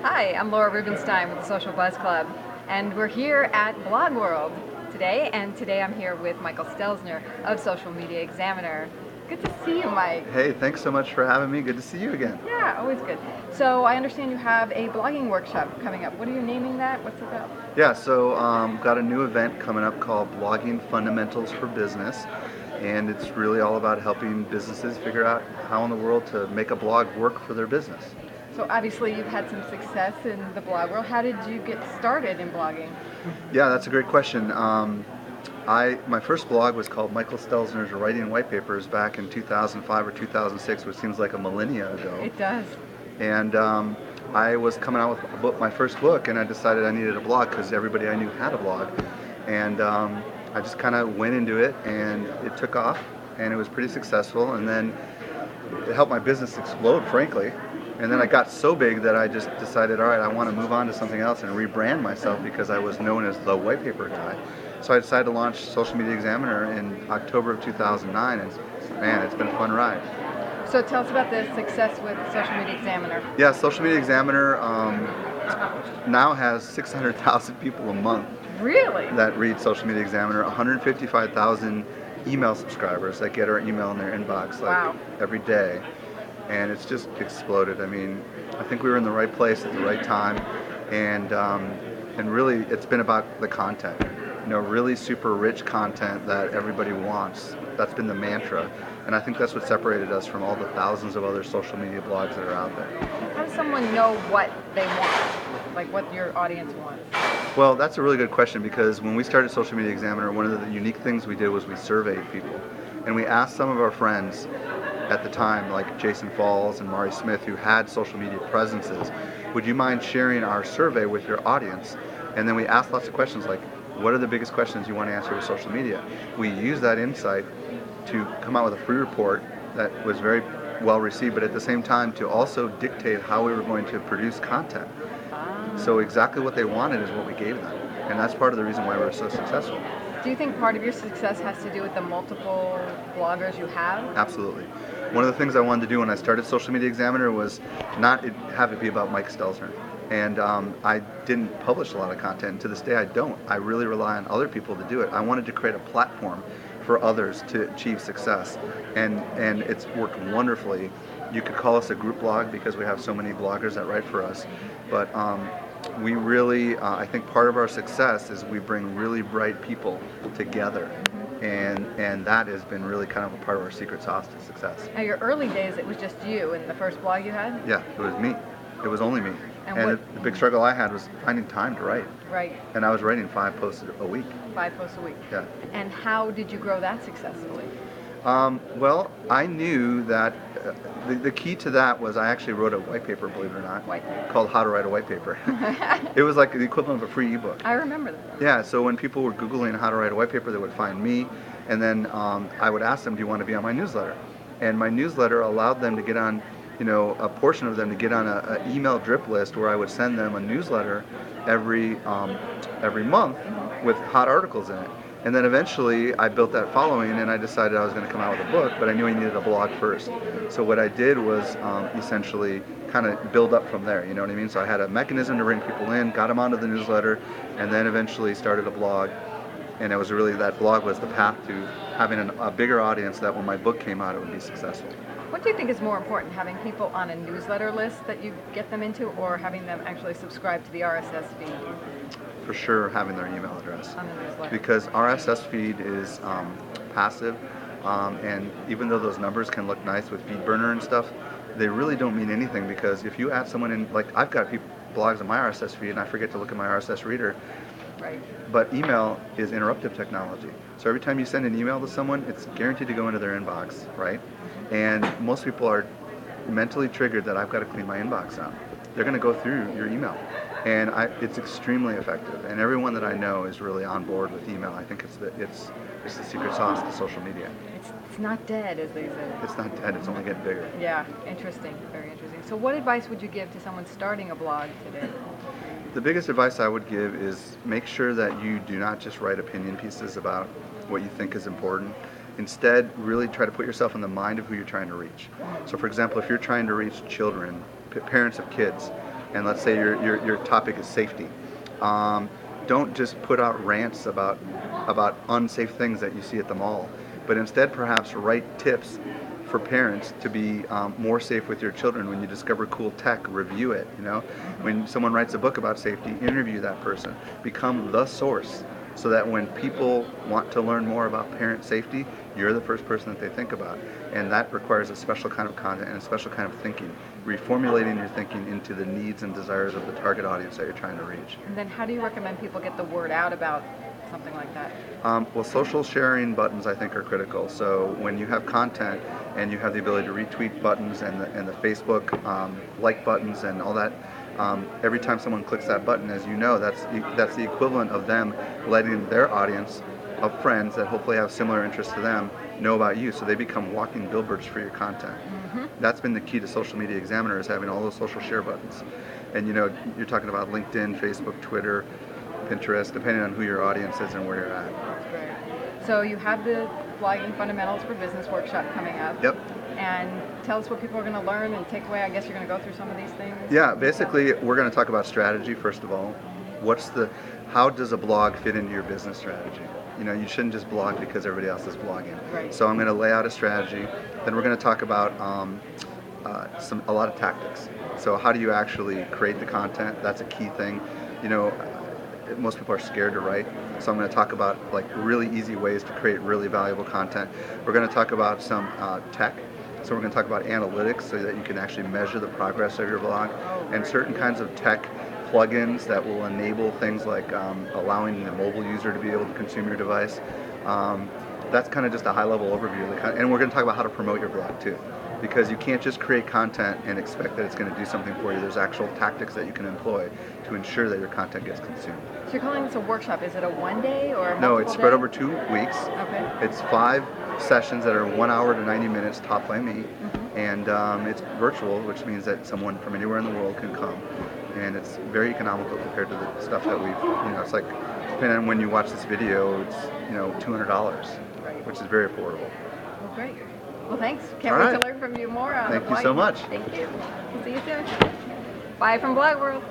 Hi, I'm Laura Rubenstein with the Social Buzz Club, and we're here at Blog World today, and today I'm here with Michael Stelzner of Social Media Examiner. Good to see you, Mike. Hey, thanks so much for having me. Good to see you again. Yeah, always good. So I understand you have a blogging workshop coming up. What are you naming that? What's it about? Yeah, so got a new event coming up called Blogging Fundamentals for Business, and it's really all about helping businesses figure out how in the world to make a blog work for their business. So obviously you've had some success in the blog world. How did you get started in blogging? Yeah, that's a great question. My first blog was called Michael Stelzner's Writing White Papers back in 2005 or 2006, which seems like a millennia ago. It does. And I was coming out with my first book, and I decided I needed a blog because everybody I knew had a blog. And I just kind of went into it, and it took off, and it was pretty successful. And then it helped my business explode, frankly. And then I got so big that I just decided, all right, I want to move on to something else and rebrand myself because I was known as the white paper guy. So I decided to launch Social Media Examiner in October of 2009, and man, it's been a fun ride. So tell us about the success with Social Media Examiner. Yeah, Social Media Examiner now has 600,000 people a month. Really? That read Social Media Examiner, 155,000 email subscribers that get our email in their inbox every day. And it's just exploded. I mean, I think we were in the right place at the right time, and really it's been about the content. Really super rich content that everybody wants. That's been the mantra, and I think that's what separated us from all the thousands of other social media blogs that are out there. How does someone know what they want, like what your audience wants? Well, that's a really good question, because when we started Social Media Examiner, one of the unique things we did was we surveyed people, and we asked some of our friends at the time, like Jason Falls and Mari Smith, who had social media presences, would you mind sharing our survey with your audience? And then we asked lots of questions like, what are the biggest questions you want to answer with social media? We used that insight to come out with a free report that was very well received, but at the same time to also dictate how we were going to produce content. So exactly what they wanted is what we gave them, and that's part of the reason why we're so successful. Do you think part of your success has to do with the multiple bloggers you have? Absolutely. One of the things I wanted to do when I started Social Media Examiner was not have it be about Mike Stelzner. And I didn't publish a lot of content. To this day I don't. I really rely on other people to do it. I wanted to create a platform for others to achieve success. And it's worked wonderfully. You could call us a group blog because we have so many bloggers that write for us. But we really, I think part of our success is we bring really bright people together. And that has been really kind of a part of our secret sauce to success. Now, your early days, it was just you in the first blog you had? Yeah, it was me. It was only me. And the big struggle I had was finding time to write. Right. And I was writing 5 posts a week. 5 posts a week. Yeah. And how did you grow that successfully? Well, I knew that the key to that was I actually wrote a white paper, believe it or not, called How to Write a White Paper. It was like the equivalent of a free ebook. I remember that. Yeah, so when people were Googling how to write a white paper, they would find me, and then I would ask them, do you want to be on my newsletter? And my newsletter allowed them to get on, a portion of them to get on an email drip list where I would send them a newsletter every month with hot articles in it. And then eventually I built that following, and I decided I was going to come out with a book, but I knew I needed a blog first. So what I did was essentially kind of build up from there, you know what I mean? So I had a mechanism to bring people in, got them onto the newsletter, and then eventually started a blog. And it was really, that blog was the path to having a bigger audience that when my book came out, it would be successful. What do you think is more important, having people on a newsletter list that you get them into, or having them actually subscribe to the RSS feed? For sure, having their email address. On the newsletter. Because RSS feed is passive, and even though those numbers can look nice with FeedBurner and stuff, they really don't mean anything, because if you add someone in, like I've got blogs on my RSS feed and I forget to look at my RSS reader. Right. But email is interruptive technology. So every time you send an email to someone, it's guaranteed to go into their inbox, right? And most people are mentally triggered that I've got to clean my inbox out. They're going to go through your email. And it's extremely effective. And everyone that I know is really on board with email. I think it's the secret sauce to social media. It's not dead, as they say. It's not dead, it's only getting bigger. Yeah, interesting, very interesting. So what advice would you give to someone starting a blog today? The biggest advice I would give is make sure that you do not just write opinion pieces about what you think is important. Instead, really try to put yourself in the mind of who you're trying to reach. So for example, if you're trying to reach children, parents of kids, and let's say your topic is safety. Don't just put out rants about unsafe things that you see at the mall, but instead perhaps write tips for parents to be more safe with your children. When you discover cool tech, review it. When someone writes a book about safety, interview that person. Become the source, so that when people want to learn more about parent safety, you're the first person that they think about. And that requires a special kind of content and a special kind of thinking, reformulating your thinking into the needs and desires of the target audience that you're trying to reach. And then how do you recommend people get the word out about something like that? Well, social sharing buttons, I think, are critical. So when you have content and you have the ability to retweet buttons and the Facebook like buttons and all that, every time someone clicks that button, as you know, that's the equivalent of them letting their audience of friends that hopefully have similar interests to them know about you, so they become walking billboards for your content. That's been the key to Social Media Examiner, is having all those social share buttons. And you're talking about LinkedIn, Facebook, Twitter, Pinterest, depending on who your audience is and where you're at. That's great. So you have the Blogging Fundamentals for Business workshop coming up. Yep. And tell us what people are going to learn and take away. I guess you're going to go through some of these things. Yeah, basically we're going to talk about strategy first of all. How does a blog fit into your business strategy? You shouldn't just blog because everybody else is blogging. Right. So I'm going to lay out a strategy. Then we're going to talk about a lot of tactics. So how do you actually create the content? That's a key thing. Most people are scared to write, so I'm going to talk about really easy ways to create really valuable content. We're going to talk about some tech. So we're going to talk about analytics, so that you can actually measure the progress of your blog, and certain kinds of tech plugins that will enable things like allowing the mobile user to be able to consume your device. That's kind of just a high-level overview. And we're going to talk about how to promote your blog too, because you can't just create content and expect that it's going to do something for you. There's actual tactics that you can employ to ensure that your content gets consumed. So you're calling this a workshop. Is it a one day or No, it's spread day? over 2 weeks. Okay. It's 5 sessions that are 1 hour to 90 minutes taught by me. And it's virtual, which means that someone from anywhere in the world can come. And it's very economical compared to the stuff that it's like, depending on when you watch this video, it's $200, which is very affordable. Well, great. Well, thanks. Can't All wait right. to learn from you more on Thank the you so blogging. much. Thank you. We'll see you soon. Bye from Blog World.